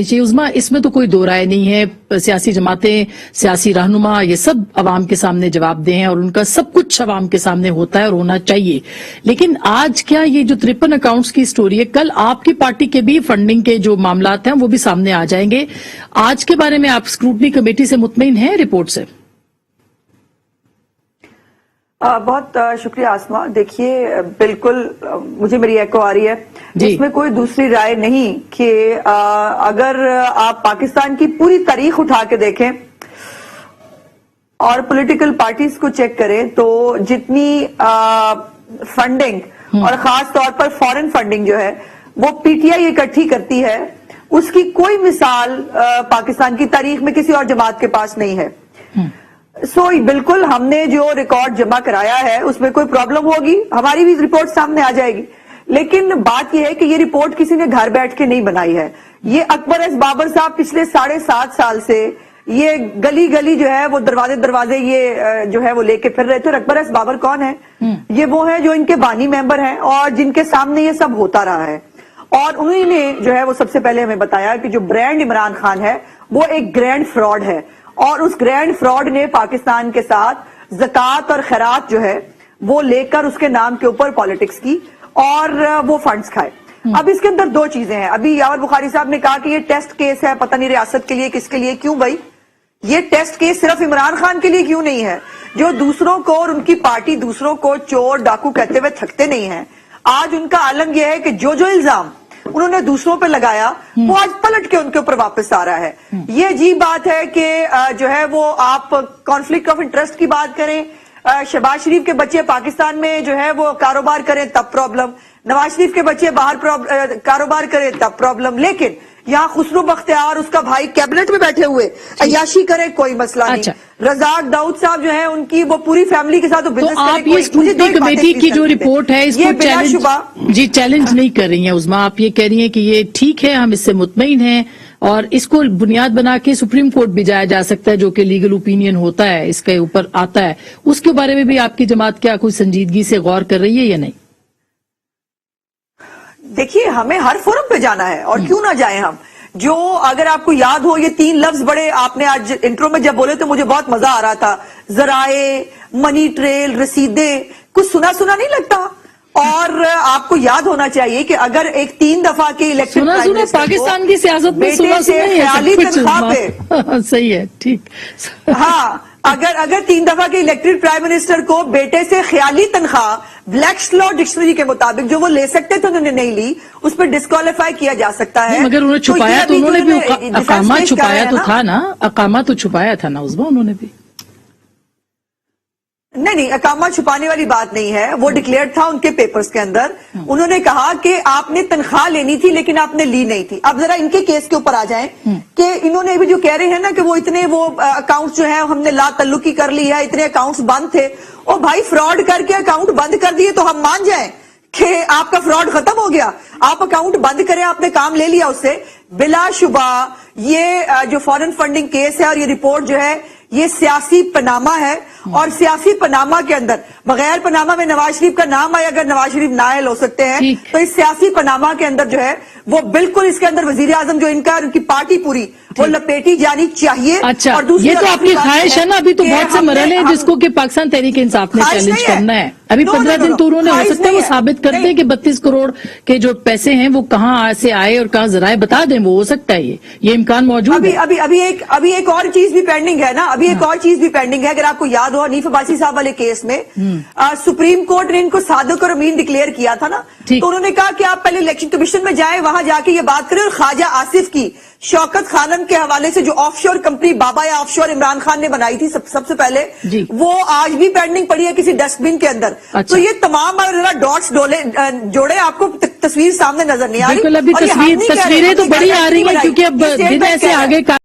चाहिए उज़मा, इसमें तो कोई दो राय नहीं है। सियासी जमातें, सियासी रहनुमा, ये सब अवाम के सामने जवाबदेह हैं और उनका सब कुछ अवाम के सामने होता है और होना चाहिए। लेकिन आज क्या ये जो 53 अकाउंट्स की स्टोरी है, कल आपकी पार्टी के भी फंडिंग के जो मामलात हैं वो भी सामने आ जाएंगे। आज के बारे में आप स्क्रूटनी कमेटी से मुतमईन हैं रिपोर्ट से? बहुत शुक्रिया आसमा। देखिए, बिल्कुल मुझे मेरी एको आ रही है, इसमें कोई दूसरी राय नहीं कि अगर आप पाकिस्तान की पूरी तारीख उठा के देखें और पॉलिटिकल पार्टीज को चेक करें तो जितनी फंडिंग और खास तौर पर फॉरेन फंडिंग जो है वो पीटीआई इकट्ठी करती है, उसकी कोई मिसाल पाकिस्तान की तारीख में किसी और जमात के पास नहीं है। बिल्कुल हमने जो रिकॉर्ड जमा कराया है उसमें कोई प्रॉब्लम होगी, हमारी भी रिपोर्ट सामने आ जाएगी। लेकिन बात यह है कि ये रिपोर्ट किसी ने घर बैठ के नहीं बनाई है। ये अकबर एस बाबर साहब पिछले 7.5 साल से ये गली गली जो है वो दरवाजे दरवाजे ये जो है वो लेके फिर रहे थे। और अकबर एस बाबर कौन है? ये वो है जो इनके बानी मेंबर हैं और जिनके सामने ये सब होता रहा है। और उन्हीं ने जो है वो सबसे पहले हमें बताया कि जो ब्रांड इमरान खान है वो एक ग्रैंड फ्रॉड है और उस ग्रैंड फ्रॉड ने पाकिस्तान के साथ ज़कात और खैरात जो है वो लेकर उसके नाम के ऊपर पॉलिटिक्स की और वो फंड्स खाए। अब इसके अंदर दो चीजें हैं। अभी यावर बुखारी साहब ने कहा कि ये टेस्ट केस है, पता नहीं रियासत के लिए किसके लिए। क्यों भाई? ये टेस्ट केस सिर्फ इमरान खान के लिए क्यों नहीं है? जो दूसरों को और उनकी पार्टी दूसरों को चोर डाकू कहते हुए थकते नहीं है। आज उनका आलम यह है कि जो जो इल्जाम उन्होंने दूसरों पे लगाया वो आज पलट के उनके ऊपर वापस आ रहा है। ये अजीब बात है कि जो है वो आप कॉन्फ्लिक्ट ऑफ इंटरेस्ट की बात करें, शहबाज शरीफ के बच्चे पाकिस्तान में जो है वो कारोबार करें तब प्रॉब्लम, नवाज शरीफ के बच्चे बाहर कारोबार करें तब प्रॉब्लम, लेकिन यहाँ खुसरो बख्तियार उसका भाई कैबिनेट में बैठे हुए अय्याशी करे कोई मसला नहीं। रजाक दाऊद साहब जो है उनकी वो पूरी फैमिली के साथ तो बिजनेस आप ये स्क्रूटनी कमेटी की जो रिपोर्ट है इसको चैलेंज नहीं कर रही हैं उज़मा, आप ये कह रही हैं कि ये ठीक है, हम इससे मुतमईन हैं और इसको बुनियाद बना के सुप्रीम कोर्ट भी जाया जा सकता है, जो कि लीगल ओपिनियन होता है इसके ऊपर आता है। उसके बारे में भी आपकी जमात क्या कोई संजीदगी से गौर कर रही है या नहीं? देखिए, हमें हर फोरम पे जाना है और क्यों ना जाए हम। जो अगर आपको याद हो ये 3 लफ्ज बड़े आपने आज इंट्रो में जब बोले तो मुझे बहुत मजा आ रहा था, जराए, मनी ट्रेल, रसीदें, कुछ सुना सुना नहीं लगता। और आपको याद होना चाहिए कि अगर एक 3 दफा के इलेक्शन पाकिस्तान की सियासत में सुना ख्याली तनख्वाह पे सही है, ठीक। हाँ, अगर 3 दफा के इलेक्टेड प्राइम मिनिस्टर को बेटे से ख्याली तनख्वाह ब्लैक्स लॉ डिक्शनरी के मुताबिक जो वो ले सकते थे उन्होंने नहीं ली, उस पर डिस्क्वालीफाई किया जा सकता है। मगर उन्होंने छुपाया तो उन्होंने भी अकामा छुपाया तो था ना, अकामा तो छुपाया था ना उज़मा उन्होंने भी। नहीं, अकामा छुपाने वाली बात नहीं है, वो डिक्लेयर था उनके पेपर्स के अंदर। उन्होंने कहा कि आपने तनख्वाह लेनी थी लेकिन आपने ली नहीं थी। अब जरा इनके केस के ऊपर आ जाएं कि इन्होंने भी जो कह रहे हैं ना कि वो इतने वो अकाउंट्स जो है हमने ला तल्लुकी कर ली है, इतने अकाउंट्स बंद थे। ओ भाई, फ्रॉड करके अकाउंट बंद कर दिए तो हम मान जाएं कि आपका फ्रॉड खत्म हो गया। आप अकाउंट बंद करें, आपने काम ले लिया उससे। बिलाशुबा ये जो फॉरेन फंडिंग केस है और ये रिपोर्ट जो है ये सियासी पनामा है और सियासी पनामा के अंदर बगैर पनामा में नवाज शरीफ का नाम आए, अगर नवाज शरीफ नाअहल हो सकते हैं तो इस सियासी पनामा के अंदर जो है वो बिल्कुल इसके अंदर वजीर आजम जो इनका उनकी पार्टी पूरी वो लपेटी जानी चाहिए। अच्छा, और दूसरी ये तो आपकी ख्वाहिश है ना? अभी तो बहुत से मरहले हैं जिसको कि पाकिस्तान तहरीक इंसाफ ने चैलेंज करना है। अभी 15 दिन तो उन्होंने हो सकता है वो साबित कर दें कि 32 करोड़ के जो पैसे हैं वो कहाँ से आए और कहाँ जराए बता दें, वो हो सकता है ये इम्कान मौजूद है। अभी एक और चीज भी पेंडिंग है ना, अभी एक और चीज भी पेंडिंग है। अगर आपको याद हो हनीफ अब्बासी साहब वाले केस में सुप्रीम कोर्ट ने इनको सादिक और अमीन डिक्लेयर किया था ना, तो उन्होंने कहा कि आप पहले इलेक्शन कमीशन में जाएं, वहां जाके ये बात करें। और ख्वाजा आसिफ की शौकत खानम के हवाले से जो ऑफशोर कंपनी बाबा या ऑफशोर इमरान खान ने बनाई थी सबसे पहले, वो आज भी पेंडिंग पड़ी है किसी डस्टबिन के अंदर। अच्छा। तो ये तमाम डॉट्स जोड़े आपको तस्वीर सामने नजर नहीं आ रही। अभी तस्वीरें तो बड़ी आ रही है क्योंकि अब दिन ऐसे आगे